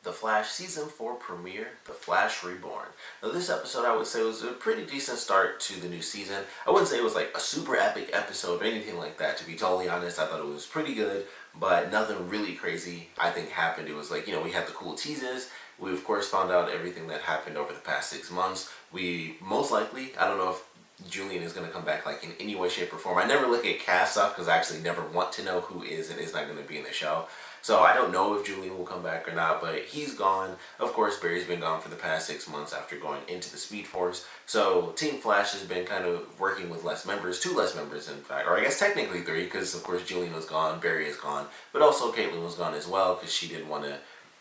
The Flash Season 4 premiere, The Flash Reborn. Now this episode I would say was a pretty decent start to the new season. I wouldn't say it was like a super epic episode or anything like that, to be totally honest. I thought it was pretty good, but nothing really crazy I think happened. It was like, we had the cool teases. We of course found out everything that happened over the past 6 months. We most likely, I don't know if Julian is going to come back like in any way, shape, or form. I never look at cast stuff because I actually never want to know who is and is not going to be in the show. So I don't know if Julian will come back or not, but he's gone. Of course, Barry's been gone for the past 6 months after going into the Speed Force. So Team Flash has been kind of working with less members, 2 less members in fact, or I guess technically 3, because of course Julian was gone, Barry is gone, but also Caitlin was gone as well because she didn't want to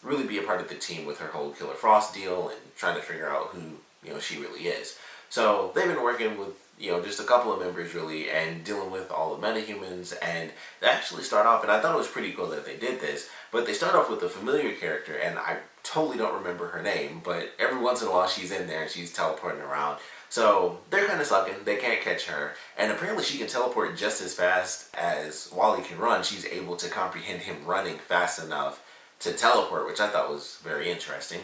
really be a part of the team with her whole Killer Frost deal and trying to figure out who she really is. So they've been working with just a couple of members really and dealing with all the metahumans, and they actually start off, and I thought it was pretty cool that they did this, but they start off with a familiar character, and I totally don't remember her name, but every once in a while she's in there and she's teleporting around. So they're kind of sucking, they can't catch her, and apparently she can teleport just as fast as Wally can run. She's able to comprehend him running fast enough to teleport, which I thought was very interesting.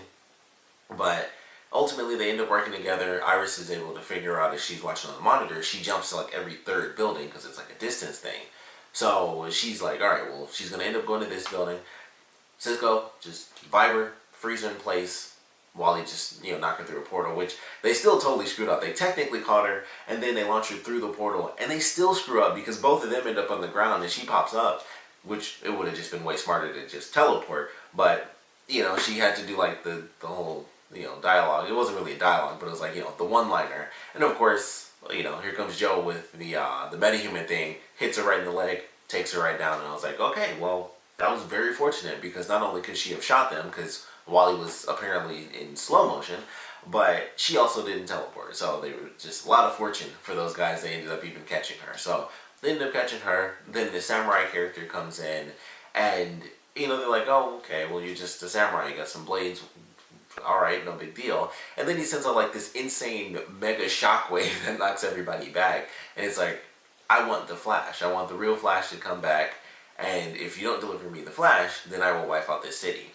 But ultimately, they end up working together. Iris is able to figure out, as she's watching on the monitor, she jumps to like every 3rd building because it's like a distance thing. So she's like, alright, well, she's going to end up going to this building. Cisco, just Viber, freeze her in place. Wally just, knock her through a portal, which they still totally screwed up. They technically caught her, and then they launch her through the portal, and they still screw up because both of them end up on the ground, and she pops up, which it would have just been way smarter to just teleport. But, she had to do like the whole dialogue. It wasn't really a dialogue, but it was like, the one-liner. And of course, here comes Joe with the metahuman thing, hits her right in the leg, takes her right down, and I was like, okay, well, that was very fortunate, because not only could she have shot them, because Wally was apparently in slow motion, but she also didn't teleport. So they were just a lot of fortune for those guys. They ended up even catching her. So they ended up catching her. Then the samurai character comes in, and, they're like, oh, okay, well, you're just a samurai. You got some blades. Alright, no big deal. And then he sends out like this insane mega shockwave that knocks everybody back. And it's like, I want the Flash. I want the real Flash to come back. And if you don't deliver me the Flash, then I will wipe out this city.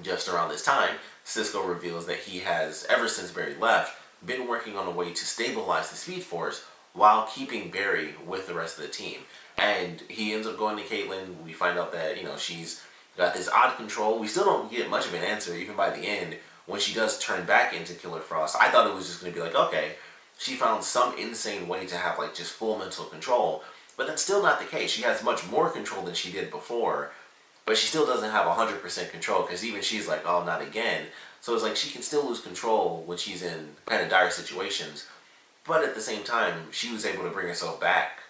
Just around this time, Cisco reveals that he has, ever since Barry left, been working on a way to stabilize the Speed Force while keeping Barry with the rest of the team. And he ends up going to Caitlin. We find out that, she's got this odd control. We still don't get much of an answer, even by the end, when she does turn back into Killer Frost. I thought it was just going to be like, okay, she found some insane way to have like just full mental control. But that's still not the case. She has much more control than she did before, but she still doesn't have 100% control, because even she's like, oh, not again. So it's like she can still lose control when she's in kind of dire situations, but at the same time, she was able to bring herself back,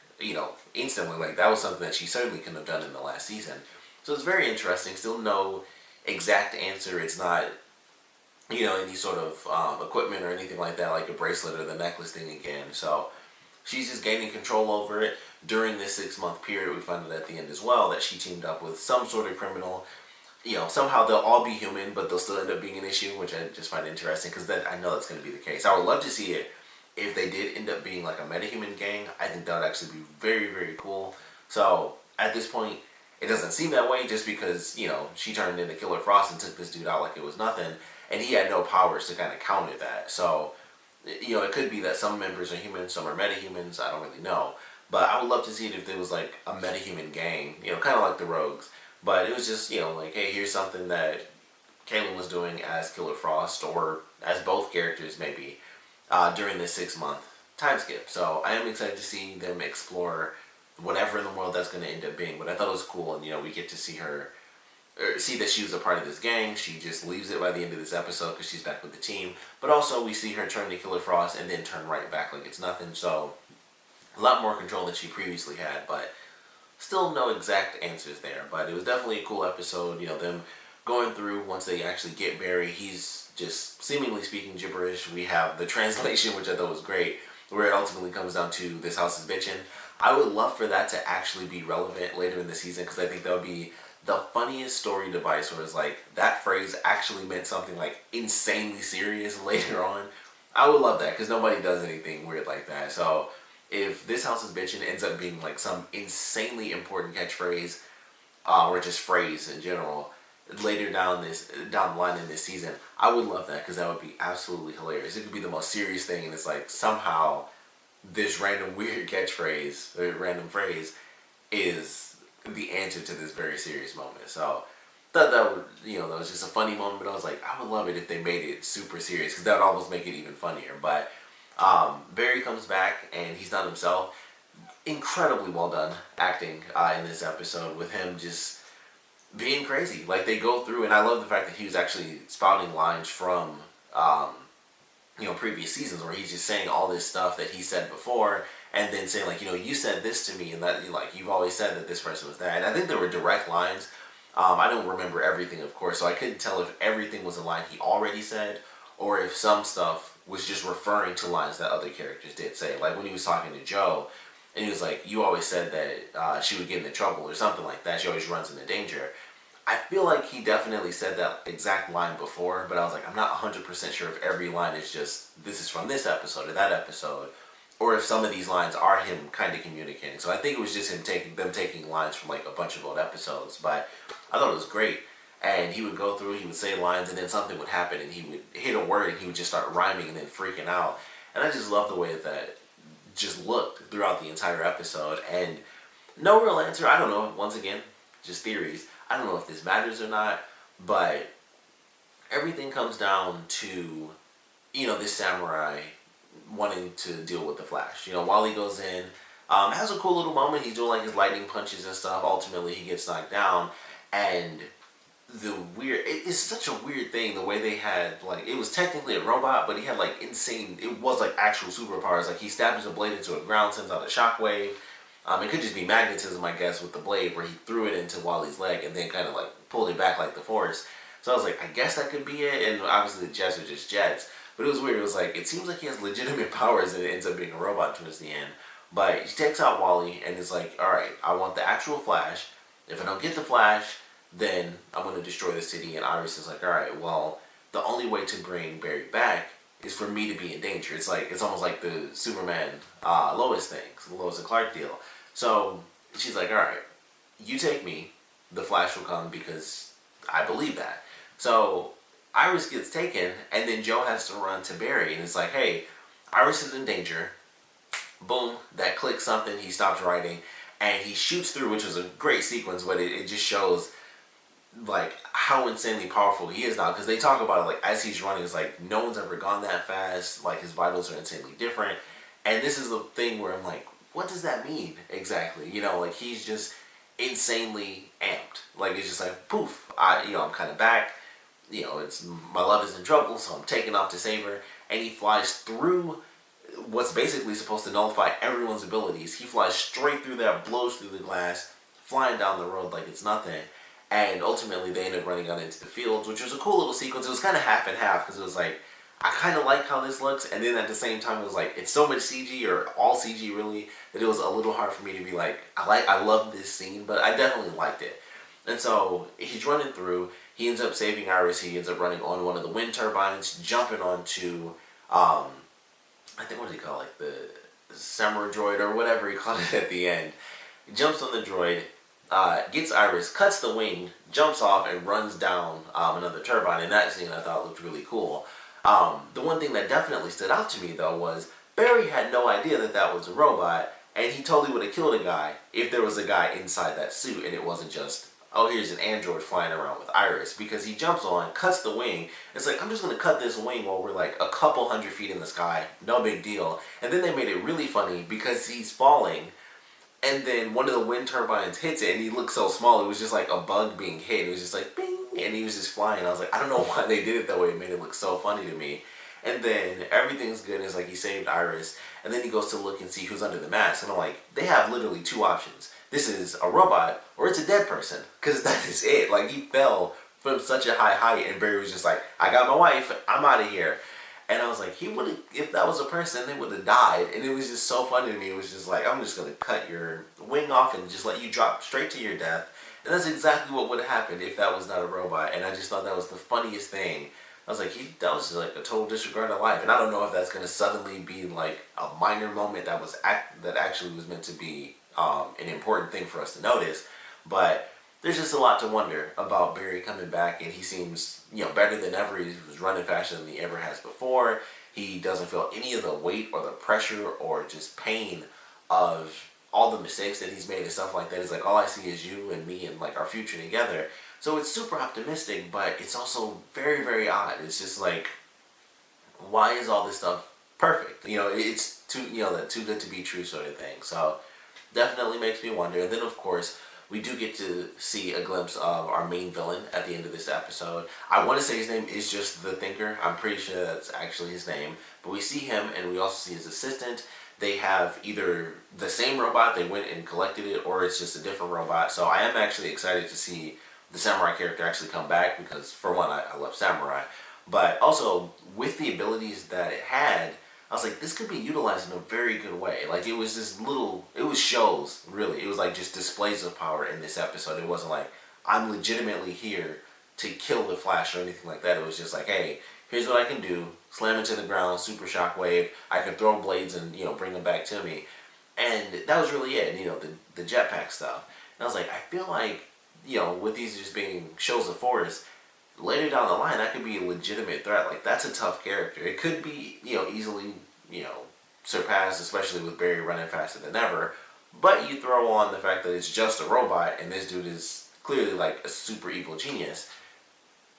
instantly. Like, that was something that she certainly couldn't have done in the last season. So it's very interesting. Still no exact answer. It's not, any sort of equipment or anything like that, like a bracelet or the necklace thing again. So she's just gaining control over it. During this 6-month period, we find out at the end as well that she teamed up with some sort of criminal. Somehow they'll all be human, but they'll still end up being an issue, which I just find interesting, because I know that's going to be the case. I would love to see it if they did end up being like a metahuman gang. I think that would actually be very, very cool. So at this point, it doesn't seem that way, just because, she turned into Killer Frost and took this dude out like it was nothing, and he had no powers to kind of counter that. So, it could be that some members are humans, some are metahumans, I don't really know. But I would love to see it if there was like a metahuman gang, kind of like the Rogues. But it was just, like, hey, here's something that Caitlin was doing as Killer Frost, or as both characters maybe, during this 6-month time skip. So I am excited to see them explore whatever in the world that's going to end up being. But I thought it was cool, and we get to see her, see that she was a part of this gang. She just leaves it by the end of this episode because she's back with the team. But also we see her turn to Killer Frost and then turn right back like it's nothing. So a lot more control than she previously had, but still no exact answers there. But it was definitely a cool episode. Them going through, once they actually get Barry, he's just seemingly speaking gibberish. We have the translation, which I thought was great, where it ultimately comes down to "this house is bitchin'." I would love for that to actually be relevant later in the season, because I think that would be the funniest story device, where it's like that phrase actually meant something like insanely serious later on. I would love that, because nobody does anything weird like that. So if "this house is bitchin'" ends up being like some insanely important catchphrase, or just phrase in general, later down the line in this season, I would love that because that would be absolutely hilarious. It could be the most serious thing, and it's like somehow this random weird catchphrase or random phrase is the answer to this very serious moment. So that would, that was just a funny moment. But I was like, I would love it if they made it super serious because that would almost make it even funnier. But Barry comes back and he's not himself. Incredibly well done acting in this episode with him just being crazy. Like they go through, and I love the fact that he was actually spouting lines from previous seasons where he's just saying all this stuff that he said before, and then saying like, you said this to me, and that you've always said that this person was that. And I think there were direct lines. I don't remember everything, of course, so I couldn't tell if everything was a line he already said or if some stuff was just referring to lines that other characters did say. Like when he was talking to Joe, and he was like, you always said that she would get into trouble or something like that. She always runs into danger. I feel like he definitely said that exact line before, but I was like, I'm not 100% sure if every line is just, this is from this episode or that episode, or if some of these lines are him kind of communicating. So I think it was just him taking lines from like a bunch of old episodes, but I thought it was great. And he would go through, he would say lines, and then something would happen, and he would hit a word, and he would just start rhyming and then freaking out. And I just love the way that just looked throughout the entire episode. And no real answer. I don't know. Once again, just theories. I don't know if this matters or not, but everything comes down to, this samurai wanting to deal with the Flash. Wally goes in, has a cool little moment. He's doing like his lightning punches and stuff. Ultimately, he gets knocked down, and it's such a weird thing the way they had, like, it was technically a robot, but he had like insane, it was like actual superpowers. Like he stabs a blade into a ground, sends out a shockwave. It could just be magnetism, I guess, with the blade, where he threw it into Wally's leg and then kind of like pulled it back like the Force. So I was like, I guess that could be it. And obviously the jets are just jets. But it was weird. It was like, it seems like he has legitimate powers and it ends up being a robot towards the end. But he takes out Wally and is like, alright, I want the actual Flash. If I don't get the Flash, then I'm going to destroy the city. And Iris is like, alright, well, the only way to bring Barry back is for me to be in danger. It's almost like the Superman Lois thing, the Lois and Clark deal. So she's like, alright, you take me, the Flash will come because I believe that. So Iris gets taken, and then Joe has to run to Barry, and it's like, hey, Iris is in danger. Boom, that clicks something, he stops writing, and he shoots through, which was a great sequence, but it just shows like how insanely powerful he is now, because they talk about it like as he's running, it's like no one's ever gone that fast, like his vitals are insanely different. And this is the thing where I'm like, what does that mean exactly? Like he's just insanely amped. Like it's just like poof, I'm kind of back. It's my love is in trouble, so I'm taking off to save her. And he flies through what's basically supposed to nullify everyone's abilities. He flies straight through that, blows through the glass, flying down the road like it's nothing. And ultimately they end up running out into the fields, which was a cool little sequence. It was kind of half and half, because it was like, I kind of like how this looks, and then at the same time it was like, it's so much CG, or all CG really, that it was a little hard for me to be like, I love this scene, but I definitely liked it. And so he's running through, he ends up saving Iris, he ends up running on one of the wind turbines, jumping onto, I think, what do you call it, like the samurai droid, or whatever he called it at the end. He jumps on the droid, gets Iris, cuts the wing, jumps off, and runs down another turbine, and that scene I thought looked really cool. The one thing that definitely stood out to me, though, was Barry had no idea that that was a robot, and he totally would have killed a guy if there was a guy inside that suit, and it wasn't just, oh, here's an android flying around with Iris, because he jumps on, cuts the wing. It's like, I'm just going to cut this wing while we're like a couple 100 feet in the sky, no big deal. And then they made it really funny because he's falling, and then one of the wind turbines hits it, and he looks so small, it was just like a bug being hit. It was just like, bing, and he was just flying. I was like, I don't know why they did it that way. It made it look so funny to me. And then everything's good. It's like he saved Iris, and then he goes to look and see who's under the mask. And I'm like, they have literally two options. This is a robot, or it's a dead person, because that is it. Like, he fell from such a high height, and Barry was just like, I got my wife, I'm out of here. And I was like, he would have, if that was a person, they would have died. And it was just so funny to me. It was just like, I'm just going to cut your wing off and just let you drop straight to your death. And that's exactly what would have happened if that was not a robot. And I just thought that was the funniest thing. I was like, that was just like a total disregard of life. And I don't know if that's going to suddenly be like a minor moment that actually was meant to be an important thing for us to notice. But there's just a lot to wonder about Barry coming back, and he seems, better than ever. He was running faster than he ever has before. He doesn't feel any of the weight or the pressure or just pain of all the mistakes that he's made and stuff like that. He's like, all I see is you and me and like our future together. So it's super optimistic, but it's also very, very odd. It's just like, why is all this stuff perfect? It's too, that too good to be true sort of thing. So definitely makes me wonder. And then of course, we do get to see a glimpse of our main villain at the end of this episode. I want to say his name is just the Thinker. I'm pretty sure that's actually his name. But we see him, and we also see his assistant. They have either the same robot, they went and collected it, or it's just a different robot. So I am actually excited to see the samurai character actually come back, because for one, I love samurai. But also, with the abilities that it had, I was like, this could be utilized in a very good way. Like, it was this little, it was shows, really. It was like just displays of power in this episode. It wasn't like, I'm legitimately here to kill the Flash or anything like that. It was just like, hey, here's what I can do. Slam into the ground, super shockwave. I can throw blades and, bring them back to me. And that was really it, the jetpack stuff. And I was like, I feel like, with these just being shows of force, later down the line, that could be a legitimate threat. Like, that's a tough character. It could be, easily, surpassed, especially with Barry running faster than ever. But you throw on the fact that it's just a robot, and this dude is clearly like a super evil genius.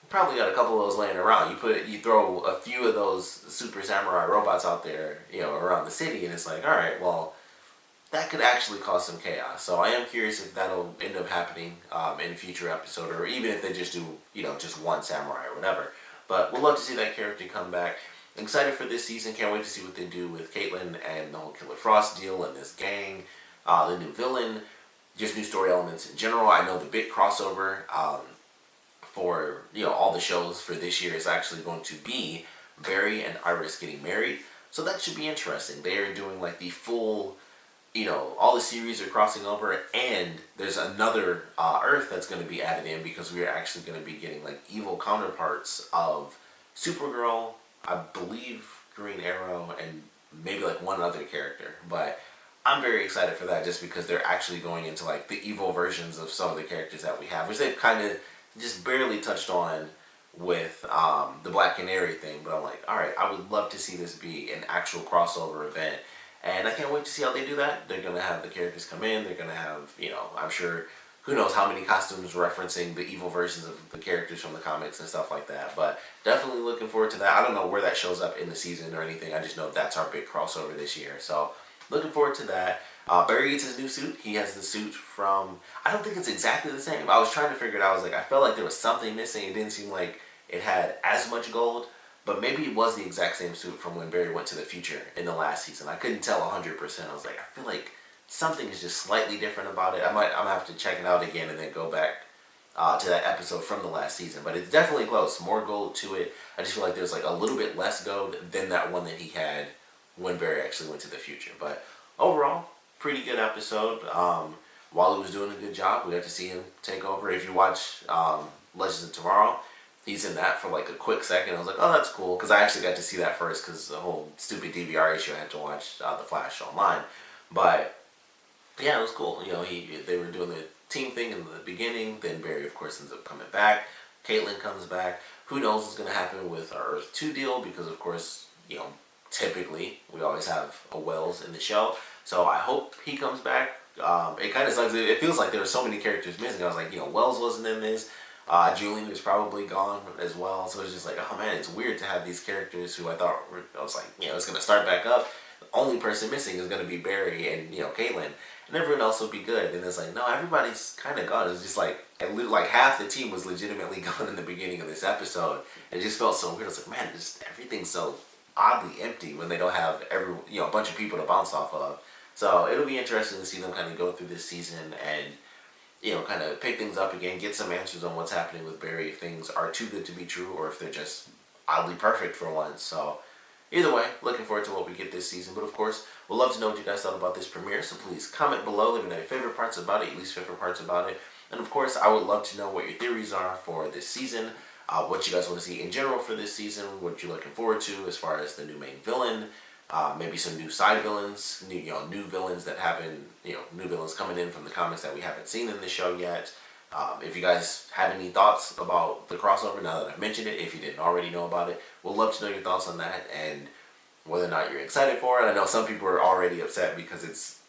You probably got a couple of those laying around. You throw a few of those super samurai robots out there, around the city, and it's like, all right, well, that could actually cause some chaos. So I am curious if that'll end up happening in a future episode, or even if they just do, just one samurai or whatever. But we'd love to see that character come back. I'm excited for this season. Can't wait to see what they do with Caitlin and the whole Killer Frost deal and this gang, the new villain, just new story elements in general. I know the big crossover for all the shows for this year is actually going to be Barry and Iris getting married. So that should be interesting. They are doing like the full, all the series are crossing over, and there's another Earth that's going to be added in, because we are actually going to be getting like evil counterparts of Supergirl, I believe Green Arrow, and maybe like one other character. But I'm very excited for that, just because they're actually going into like the evil versions of some of the characters that we have, which they've kind of just barely touched on with the Black Canary thing. But I'm like, alright, I would love to see this be an actual crossover event. And I can't wait to see how they do that. They're going to have the characters come in. They're going to have, I'm sure, who knows how many costumes referencing the evil versions of the characters from the comics and stuff like that. But definitely looking forward to that. I don't know where that shows up in the season or anything. I just know that's our big crossover this year. So looking forward to that. Barry gets his new suit. He has the suit from, I don't think it's exactly the same. I was trying to figure it out. I was like, I felt like there was something missing. It didn't seem like it had as much gold. But maybe it was the exact same suit from when Barry went to the future in the last season. I couldn't tell 100%. I was like, I feel like something is just slightly different about it. I'm gonna have to check it out again and then go back to that episode from the last season. But it's definitely close. More gold to it. I just feel like there's like a little bit less gold than that one that he had when Barry actually went to the future. But overall, pretty good episode. Wally was doing a good job. We got to see him take over. If you watch Legends of Tomorrow, he's in that for like a quick second. I was like, oh, that's cool, because I actually got to see that first, because the whole stupid DVR issue, I had to watch The Flash online. But yeah, it was cool. They were doing the team thing in the beginning. Then Barry, of course, ends up coming back. Caitlin comes back. Who knows what's going to happen with our Earth 2 deal, because of course, typically we always have a Wells in the show. So I hope he comes back. It kind of sucks. It feels like there were so many characters missing. I was like, Wells wasn't in this. Julian was probably gone as well, so it's just like, oh man, it's weird to have these characters who I was like, it's going to start back up. The only person missing is going to be Barry and, Caitlin, and everyone else will be good. And it's like, no, everybody's kind of gone. It's just like half the team was legitimately gone in the beginning of this episode. It just felt so weird. I was like, man, just everything's so oddly empty when they don't have a bunch of people to bounce off of. So it'll be interesting to see them kind of go through this season and kind of pick things up again, get some answers on what's happening with Barry, if things are too good to be true or if they're just oddly perfect for once. So either way, looking forward to what we get this season. But of course, we'd love to know what you guys thought about this premiere, so please comment below. Let me know your favorite parts about it, your least favorite parts about it. And of course, I would love to know what your theories are for this season, what you guys want to see in general for this season, what you're looking forward to as far as the new main villain, maybe some new side villains, new villains that haven't, new villains coming in from the comics that we haven't seen in the show yet. If you guys have any thoughts about the crossover, now that I've mentioned it, if you didn't already know about it, we'd love to know your thoughts on that and whether or not you're excited for it. I know some people are already upset because it's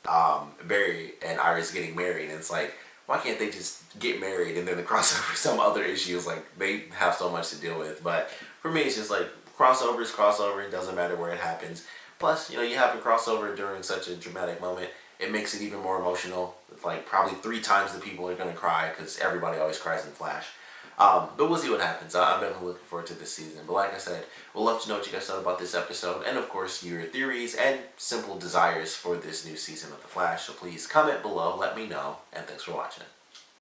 Barry and Iris getting married, and it's like, why can't they just get married and then the crossover some other issues? Like, they have so much to deal with. But for me, it's just like, crossover is crossover. It doesn't matter where it happens. Plus, you have a crossover during such a dramatic moment. It makes it even more emotional. It's like probably 3 times the people are going to cry because everybody always cries in Flash. But we'll see what happens. I'm definitely looking forward to this season. But like I said, we'll love to know what you guys thought about this episode, and of course your theories and simple desires for this new season of The Flash. So please comment below, let me know, and thanks for watching.